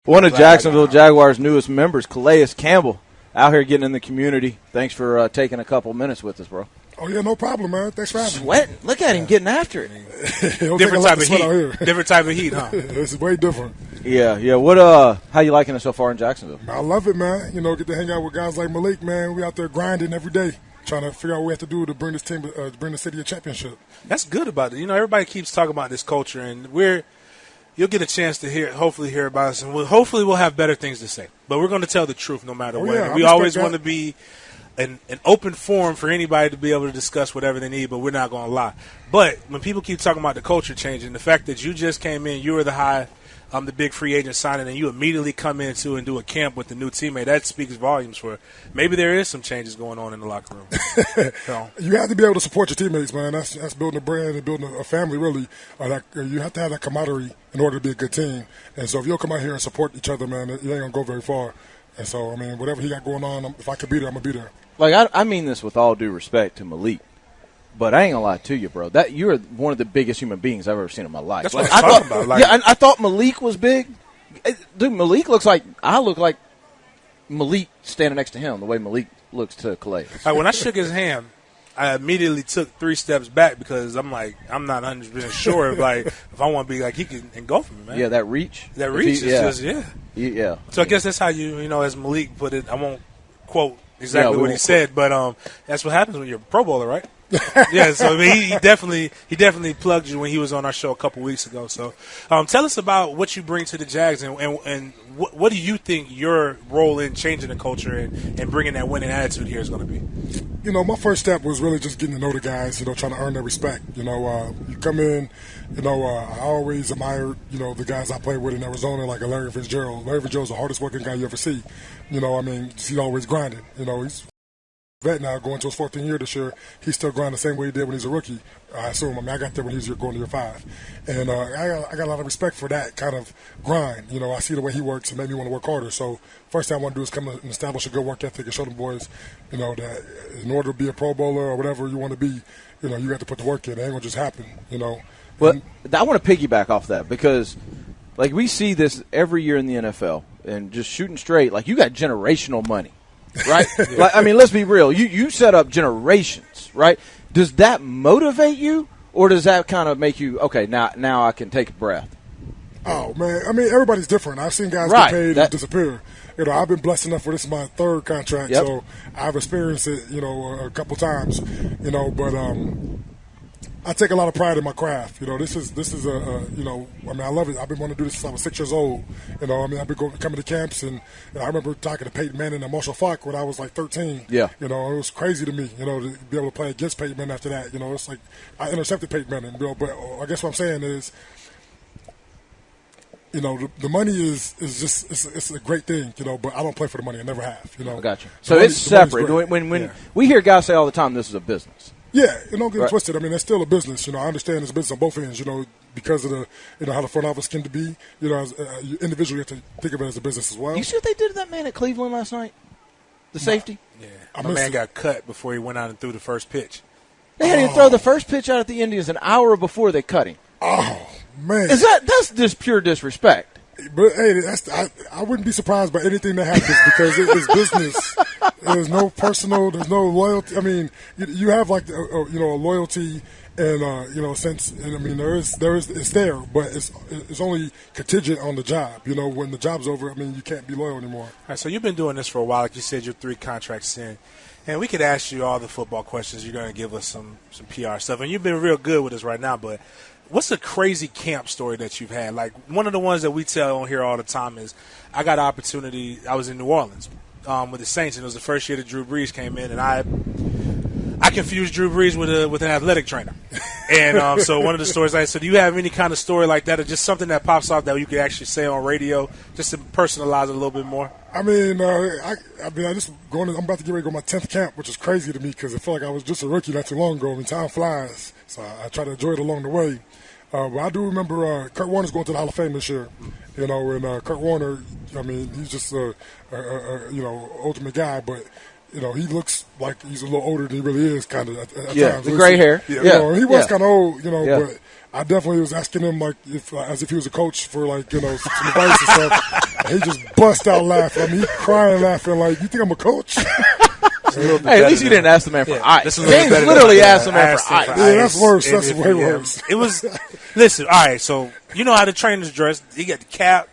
One of Jacksonville Jaguars' newest members, Calais Campbell, out here getting in the community. Thanks for taking a couple minutes with us, bro. Oh, yeah, no problem, man. Thanks for having me. Sweating. Look at him getting after it. Different type of heat. Different type of heat, huh? It's way different. Yeah. What? How you liking it so far in Jacksonville? I love it, man. You know, get to hang out with guys like Malik, man. We out there grinding every day, trying to figure out what we have to do to bring this team, bring the city a championship. That's good about it. You know, everybody keeps talking about this culture, and you'll get a chance to hopefully hear about us, and hopefully we'll have better things to say. But we're going to tell the truth no matter what. Yeah, we always want to be an open forum for anybody to be able to discuss whatever they need, but we're not going to lie. But when people keep talking about the culture changing, the fact that you just came in, you were the big free agent signing, and you immediately come into and do a camp with the new teammate, that speaks volumes for maybe there is some changes going on in the locker room. You have to be able to support your teammates, man. That's building a brand and building a family, really. You have to have that camaraderie in order to be a good team. And so if you'll come out here and support each other, man, you ain't going to go very far. And so, I mean, whatever he got going on, if I could be there, I'm going to be there. Like, I mean this with all due respect to Malik, but I ain't gonna lie to you, bro. That you're one of the biggest human beings I've ever seen in my life. That's what I'm talking about. Like, yeah, I thought Malik was big. Dude, Malik looks like I look like Malik standing next to him. The way Malik looks to Calais. Like, when I shook his hand, I immediately took 3 steps back because I'm like, I'm not 100% sure if I want to be like he can engulf me, man. Yeah, that reach. That reach is just yeah. So I guess that's how you as Malik put it. I won't quote exactly what he said, but that's what happens when you're a Pro Bowler, right? Yeah, so I mean, he definitely plugged you when he was on our show a couple weeks ago. So tell us about what you bring to the Jags and what do you think your role in changing the culture and bringing that winning attitude here is going to be? You know, my first step was really just getting to know the guys, you know, trying to earn their respect. You know, you come in, you know, I always admired, you know, the guys I played with in Arizona, like Larry Fitzgerald. Larry Fitzgerald's the hardest working guy you ever see. You know, I mean, he's always grinding. You know, he's a vet now, going to his 14th year this year. He's still grinding the same way he did when he was a rookie, I assume. I mean, I got there when he was going to year 5. And I got a lot of respect for that kind of grind. You know, I see the way he works and made me want to work harder. So first thing I want to do is come and establish a good work ethic and show them boys, you know, that in order to be a Pro Bowler or whatever you want to be, you know, you got to put the work in. It ain't going to just happen, you know. But I want to piggyback off that because, like, we see this every year in the NFL and just shooting straight. Like, you got generational money, right? Like, I mean, let's be real. You set up generations, right? Does that motivate you, or does that kind of make you, okay, now I can take a breath? Oh, man. I mean, everybody's different. I've seen guys get paid and disappear. You know, I've been blessed enough where this is my 3rd contract, so I've experienced it, you know, a couple times, you know, but I take a lot of pride in my craft. You know, this is you know, I mean, I love it. I've been wanting to do this since I was 6 years old. You know, I mean, I've been coming to camps, and I remember talking to Peyton Manning and Marshall Faulk when I was like 13. Yeah. You know, it was crazy to me, you know, to be able to play against Peyton Manning after that. You know, it's like I intercepted Peyton Manning, you know, but I guess what I'm saying is, you know, the money is just it's a great thing, you know, but I don't play for the money. I never have, you know. I got you. So it's separate. When we hear guys say all the time, this is a business. Yeah, you don't get twisted. I mean, it's still a business. You know, I understand it's a business on both ends, you know, because of the, you know, how the front office can be. You know, as individually, you have to think of it as a business as well. You see what they did to that man at Cleveland last night? The safety? Yeah. My man got cut before he went out and threw the first pitch. They had him throw the first pitch out at the Indians an hour before they cut him. Oh, man. That's just pure disrespect. But, hey, I wouldn't be surprised by anything that happens because it is business. There's no personal, there's no loyalty. I mean, you have like, you know, a loyalty and, you know, sense. And I mean, it's there, but it's only contingent on the job. You know, when the job's over, I mean, you can't be loyal anymore. All right, so you've been doing this for a while. Like you said, you're 3 contracts in. And we could ask you all the football questions. You're going to give us some PR stuff. And you've been real good with us right now, but what's a crazy camp story that you've had? Like, one of the ones that we tell on here all the time is I got an opportunity. I was in New Orleans with the Saints, and it was the first year that Drew Brees came in, and I confused Drew Brees with an athletic trainer. And so one of the stories so do you have any kind of story like that or just something that pops off that you could actually say on radio just to personalize it a little bit more? I mean, I just I'm about to get ready to go my 10th camp, which is crazy to me because I feel like I was just a rookie not too long ago. I mean, time flies, so I try to enjoy it along the way. But I do remember Kurt Warner's going to the Hall of Fame this year, you know, and Kurt Warner, I mean, he's just a you know, ultimate guy, but, you know, he looks like he's a little older than he really is, kind of, at times. The gray hair. Yeah. You know, he was kind of old, you know, but I definitely was asking him, like, as if he was a coach for, like, you know, some advice and stuff. He just bust out laughing. I mean, he crying laughing like, you think I'm a coach? Hey, at least you didn't ask the man for ice. James literally asked the man for ice. Yeah, that's worse. That's way worse. It was, listen, all right, so you know how the trainers dress. He got the cap.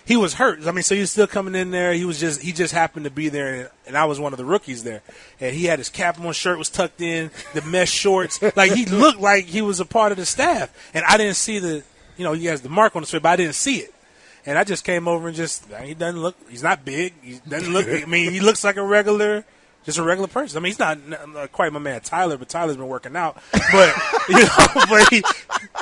He was hurt. I mean, so he was still coming in there. He just happened to be there, and I was one of the rookies there. And he had his cap on, shirt was tucked in, the mesh shorts. Like, he looked like he was a part of the staff. And I didn't see he has the mark on his face, but I didn't see it. And I just came over and he's not big. He doesn't look, I mean, he looks like a regular person. I mean, he's not quite my man Tyler, but Tyler's been working out. But, but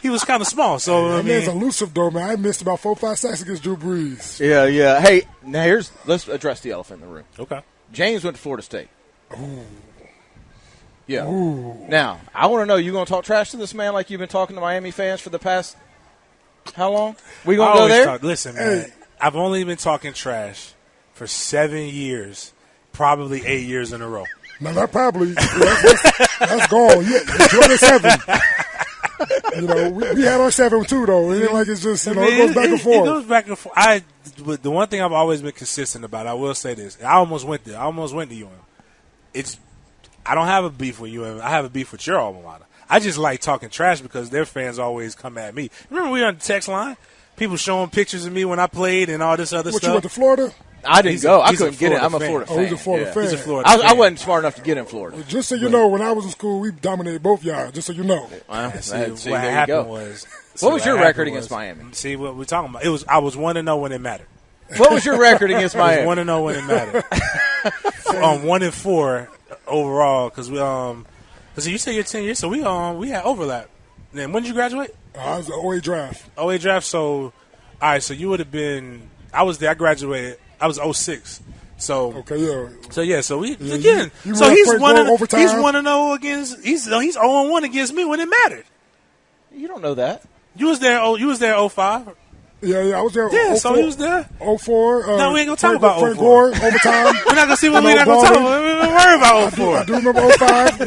he was kind of small. So, that man's elusive, though, man. I missed about 4-5 sacks against Drew Brees. Yeah. Hey, now let's address the elephant in the room. Okay. James went to Florida State. Ooh. Yeah. Ooh. Now, I want to know, you going to talk trash to this man like you've been talking to Miami fans for the past how long? We going to go there? Listen, man, I've only been talking trash for 7 years. Probably 8 years in a row. No, not probably. That's gone. Enjoy the 7. We had our 7 too, though. It ain't like it's just, it goes back and forth. It goes back and forth. The one thing I've always been consistent about, I will say this. I almost went to UM. I don't have a beef with UM. I have a beef with your alma mater. I just like talking trash because their fans always come at me. Remember we were on the text line? People showing pictures of me when I played and all this other stuff. You went to Florida? I didn't go. I couldn't get in. I'm a Florida fan. Oh, he's a Florida fan. He's a Florida fan. I wasn't smart enough to get in Florida. Well, just so you know, when I was in school, we dominated both y'all, just so you know. What there happened you was... What was your record against Miami? See, what we're talking about. I was 1-0 when it mattered. What was your record against Miami? I was 1-0 when it mattered. 1-4 overall, because we so you say you're 10 years, so we had overlap. Then when did you graduate? I was the 08 draft. 08 draft. So, all right. So you would have been. I was there. I graduated. I was 06. So okay, yeah. So yeah. So we yeah, again. You so he's 1-0. He's 1-0 against. He's 0-1 against me when it mattered. You don't know that. You was there. You was there 05. Yeah, I was there. Yeah, so he was there. 04. No, we ain't gonna talk about 04. Frank Gore, overtime. We're not gonna see what we're not gonna talk about. We're gonna worry about 04. I do remember 05. We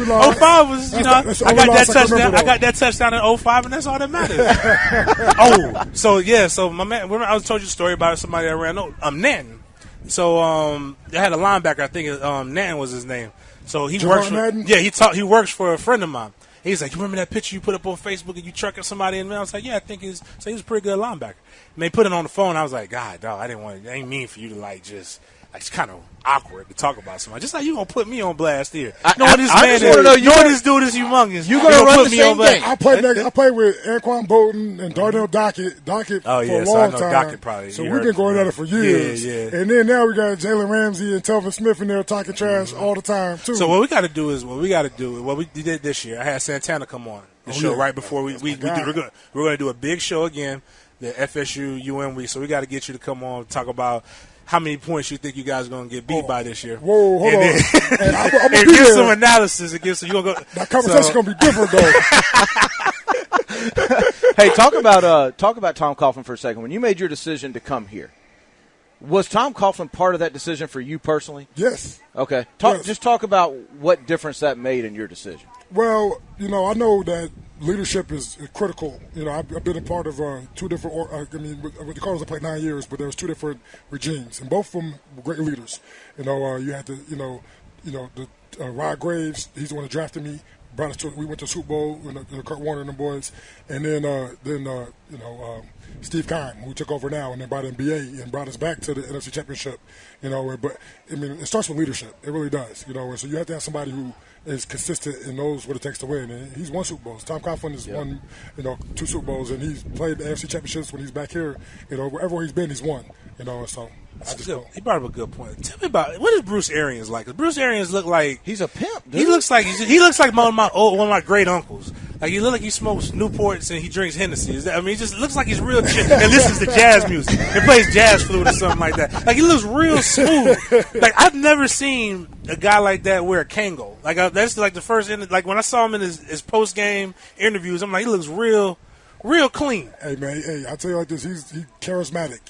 lost. 05 was, I got that touchdown. I got that touchdown in 05, and that's all that matters. So my man, I was told you a story about somebody that ran Nanton. So they had a linebacker. I think Nanton was his name. So he works for Nanton? he works for a friend of mine. He's like, you remember that picture you put up on Facebook and you trucking somebody in? I was like, yeah, I think he's. So he was a pretty good linebacker. And they put it on the phone. I was like, God, dog, I didn't want. It ain't mean for you to it's kind of awkward to talk about somebody. Just like you gonna put me on blast here. I just want to know. This dude is humongous. You gonna run the same game? I played with Anquan Bolton and Darnell Dockett for a long time. Dockett probably. So we've been going at it for years. Yeah. And then now we got Jalen Ramsey and Telvin Smith in there talking trash all the time too. So what we got to do what we did this year. I had Santana come on the show right before we're going to do a big show again, the FSU UM week. So we got to get you to come on and talk about how many points you think you guys are going to get beat by this year. Whoa, hold on. And give some analysis. You gonna go. That conversation's going to be different, though. Hey, talk about Tom Coughlin for a second. When you made your decision to come here, was Tom Coughlin part of that decision for you personally? Yes. Okay. Yes. Just talk about what difference that made in your decision. Well, I know that leadership is critical. I've been a part of two different. With the Cardinals, I played 9 years, but there was two different regimes, and both of them were great leaders. You had the Rod Graves. He's the one that drafted me. Brought us to. We went to Super Bowl. Kurt Warner and the boys, and then Steve Keim, who took over now, and then brought NBA and brought us back to the NFC Championship. But it starts with leadership. It really does. So you have to have somebody who is consistent and knows what it takes to win. And he's won Super Bowls. Tom Coughlin has won, 2 Super Bowls, and he's played the NFC Championships when he's back here. Wherever he's been, he's won. So he brought up a good point. Tell me about what is Bruce Arians like? 'Cause Bruce Arians look like he's a pimp. Dude. He looks like one of my great uncles. Like he look like he smokes Newports and he drinks Hennessy. He just looks like he's real chill and listens to jazz music and plays jazz flute or something like that. Like he looks real smooth. Like I've never seen a guy like that wear a Kango. Like that's like the first. Like when I saw him in his post game interviews, I'm like, he looks real clean. Hey man, I tell you like this, he's charismatic.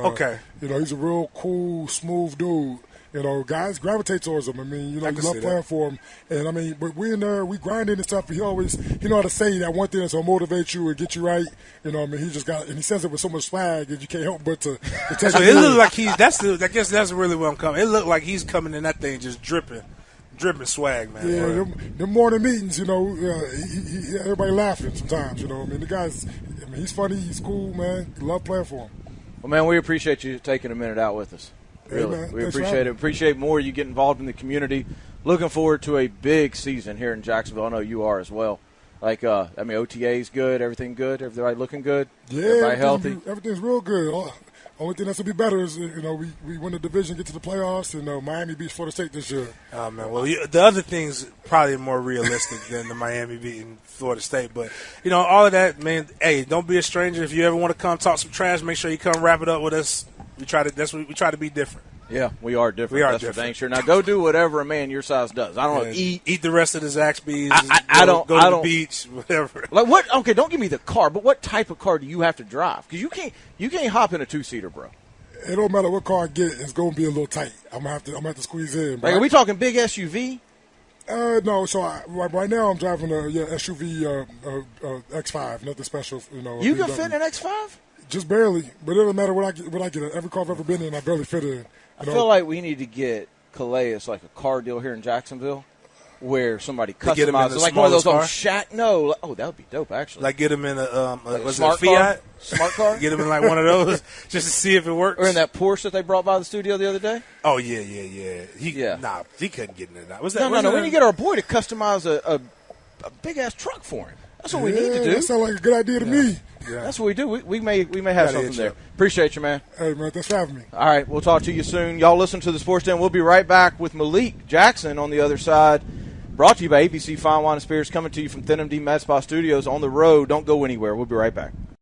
Okay. He's a real cool, smooth dude. guys gravitate towards him. I mean, you love playing for him. And, I mean, but we in there, we grinding and stuff. He know how to say that one thing that's going to motivate you and get you right. I mean, he says it with so much swag that you can't help but to take so it looks like I guess that's really where I'm coming. It looked like he's coming in that thing just dripping swag, man. Yeah, them morning meetings, everybody laughing sometimes, I mean, the guy's, he's funny, he's cool, man. Love playing for him. Well, man, we appreciate you taking a minute out with us. Really, we appreciate it. Appreciate more you get involved in the community. Looking forward to a big season here in Jacksonville. I know you are as well. Like, OTA's good, everything good, everybody looking good, everybody healthy. Everything's real good. Only thing that's to be better is, we win the division, get to the playoffs, and Miami beats Florida State this year. Oh, man. Well, the other thing's probably more realistic than the Miami beating Florida State. But, all of that, man, hey, don't be a stranger. If you ever want to come talk some trash, make sure you come wrap it up with us. We try to be different. Yeah, we are different. We are That's different. for dang sure. Now go do whatever a man your size does. I don't know. Eat the rest of the Zaxby's. Go to the beach, whatever. Like what? Okay, don't give me the car, but what type of car do you have to drive? Because you can't hop in a 2-seater, bro. It don't matter what car I get. It's going to be a little tight. I'm gonna have to squeeze in. Like, are we talking big SUV? No. So right now I'm driving a SUV X5. Nothing special. You can fit in an X5? Just barely, but it doesn't matter what I get. Every car I've ever been in, I barely fit in. I feel like we need to get Calais like a car deal here in Jacksonville, where somebody customizes like one of those old shack. No, that would be dope actually. Like get him in a smart Fiat smart car. Get him in like one of those just to see if it works. Or in that Porsche that they brought by the studio the other day. Oh yeah. He couldn't get in that. No. We need to get our boy to customize a big ass truck for him. That's what we need to do. That sounds like a good idea to me. Yeah. That's what we do. We may have something there. Appreciate you, man. Hey, man, thanks for having me. All right, we'll talk to you soon. Y'all listen to the Sports Den. We'll be right back with Malik Jackson on the other side. Brought to you by ABC Fine Wine and Spirits, coming to you from Thin MD Med Spa Studios on the road. Don't go anywhere. We'll be right back.